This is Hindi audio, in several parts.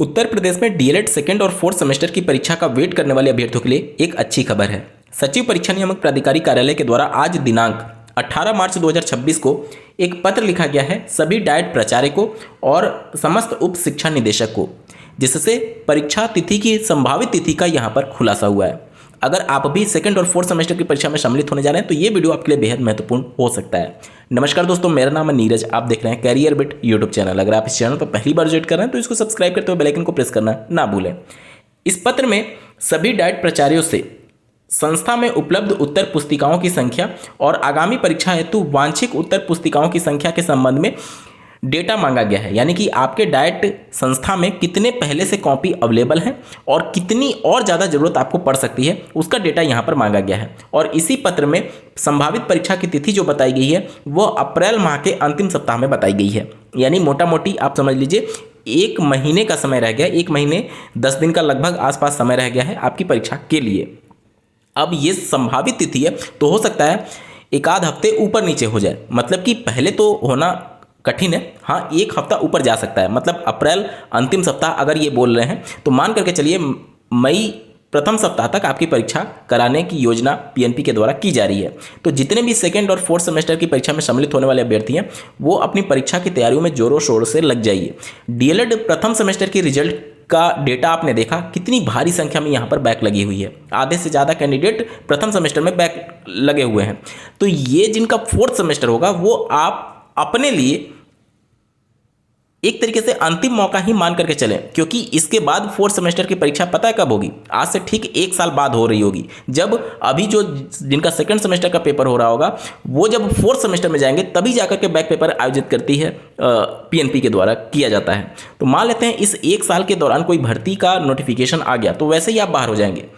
उत्तर प्रदेश में डीएलएड सेकेंड और फोर्थ सेमेस्टर की परीक्षा का वेट करने वाले अभ्यर्थियों के लिए एक अच्छी खबर है। सचिव परीक्षा नियामक प्राधिकारी कार्यालय के द्वारा आज दिनांक 18 मार्च 2026 को एक पत्र लिखा गया है सभी डाइट प्राचार्य को और समस्त उप शिक्षा निदेशक को, जिससे परीक्षा तिथि की संभावित तिथि का यहाँ पर खुलासा हुआ है। अगर आप भी सेकंड और फोर्थ सेमेस्टर की परीक्षा में सम्मिलित होने जा रहे हैं तो ये वीडियो आपके लिए बेहद महत्वपूर्ण हो सकता है। नमस्कार दोस्तों, मेरा नाम है नीरज, आप देख रहे हैं कैरियर बिट यूट्यूब चैनल। अगर आप इस चैनल पर पहली बार विजिट कर रहे हैं तो इसको सब्सक्राइब करते हुए बेल आइकन को प्रेस करना ना भूलें। इस पत्र में सभी डाइट प्राचार्यों से संस्था में उपलब्ध उत्तर पुस्तिकाओं की संख्या और आगामी परीक्षा हेतु वांछित उत्तर पुस्तिकाओं की संख्या के संबंध में डेटा मांगा गया है। यानी कि आपके डाइट संस्था में कितने पहले से कॉपी अवेलेबल हैं और कितनी और ज़्यादा ज़रूरत आपको पड़ सकती है, उसका डेटा यहाँ पर मांगा गया है। और इसी पत्र में संभावित परीक्षा की तिथि जो बताई गई है वो अप्रैल माह के अंतिम सप्ताह में बताई गई है। यानी मोटा मोटी आप समझ लीजिए 1 महीने का समय रह गया, 1 महीने 10 दिन का लगभग आसपास समय रह गया है आपकी परीक्षा के लिए। अब ये संभावित तिथि है तो हो सकता है एक आध हफ्ते ऊपर नीचे हो जाए, मतलब कि पहले तो होना कठिन है, हाँ 1 हफ्ता ऊपर जा सकता है। मतलब अप्रैल अंतिम सप्ताह अगर ये बोल रहे हैं तो मान करके चलिए मई प्रथम सप्ताह तक आपकी परीक्षा कराने की योजना पीएनपी के द्वारा की जा रही है। तो जितने भी सेकेंड और फोर्थ सेमेस्टर की परीक्षा में सम्मिलित होने वाले अभ्यर्थी हैं वो अपनी परीक्षा की तैयारियों में जोरों शोर से लग जाइए। डीएलएड प्रथम सेमेस्टर की रिजल्ट का डेटा आपने देखा, कितनी भारी संख्या में यहाँ पर बैक लगी हुई है। आधे से ज़्यादा कैंडिडेट प्रथम सेमेस्टर में बैक लगे हुए हैं। तो ये जिनका फोर्थ सेमेस्टर होगा वो आप अपने लिए एक तरीके से अंतिम मौका ही मान करके चलें, क्योंकि इसके बाद फोर्थ सेमेस्टर की परीक्षा पता है कब होगी? आज से ठीक 1 साल बाद हो रही होगी, जब अभी जो जिनका सेकंड सेमेस्टर का पेपर हो रहा होगा वो जब फोर्थ सेमेस्टर में जाएंगे तभी जाकर के बैक पेपर आयोजित करती है पीएनपी के द्वारा किया जाता है। तो मान लेते हैं इस 1 साल के दौरान कोई भर्ती का नोटिफिकेशन आ गया तो वैसे ही आप बाहर हो जाएंगे।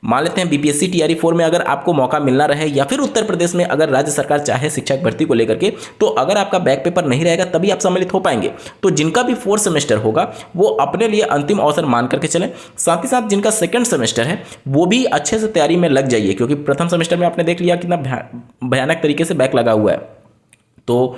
मान लेते हैं बीपीएससी टीआरई 4 में अगर आपको मौका मिलना रहे या फिर उत्तर प्रदेश में अगर राज्य सरकार चाहे शिक्षक भर्ती को लेकर के, तो अगर आपका बैक पेपर नहीं रहेगा तभी आप सम्मिलित हो पाएंगे। तो जिनका भी फोर्थ सेमेस्टर होगा वो अपने लिए अंतिम अवसर मान करके चलें। साथ ही साथ जिनका सेकंड सेमेस्टर है वो भी अच्छे से तैयारी में लग जाइए, क्योंकि प्रथम सेमेस्टर में आपने देख लिया कितना भयानक तरीके से बैक लगा हुआ है। तो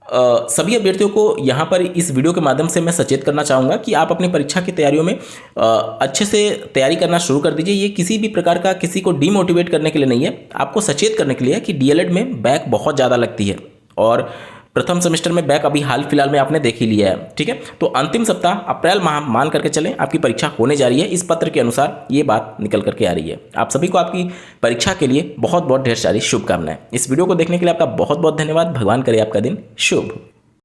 सभी अभ्यर्थियों को यहाँ पर इस वीडियो के माध्यम से मैं सचेत करना चाहूँगा कि आप अपनी परीक्षा की तैयारियों में अच्छे से तैयारी करना शुरू कर दीजिए। ये किसी भी प्रकार का किसी को डीमोटिवेट करने के लिए नहीं है, आपको सचेत करने के लिए है कि डीएलएड में बैक बहुत ज़्यादा लगती है और प्रथम सेमेस्टर में बैक अभी हाल फिलहाल में आपने देख ही लिया है। ठीक है, तो अंतिम सप्ताह अप्रैल माह मान करके चलें, आपकी परीक्षा होने जा रही है। इस पत्र के अनुसार ये बात निकल करके आ रही है। आप सभी को आपकी परीक्षा के लिए बहुत बहुत ढेर सारी शुभकामनाएं। इस वीडियो को देखने के लिए आपका बहुत बहुत धन्यवाद। भगवान करे आपका दिन शुभ।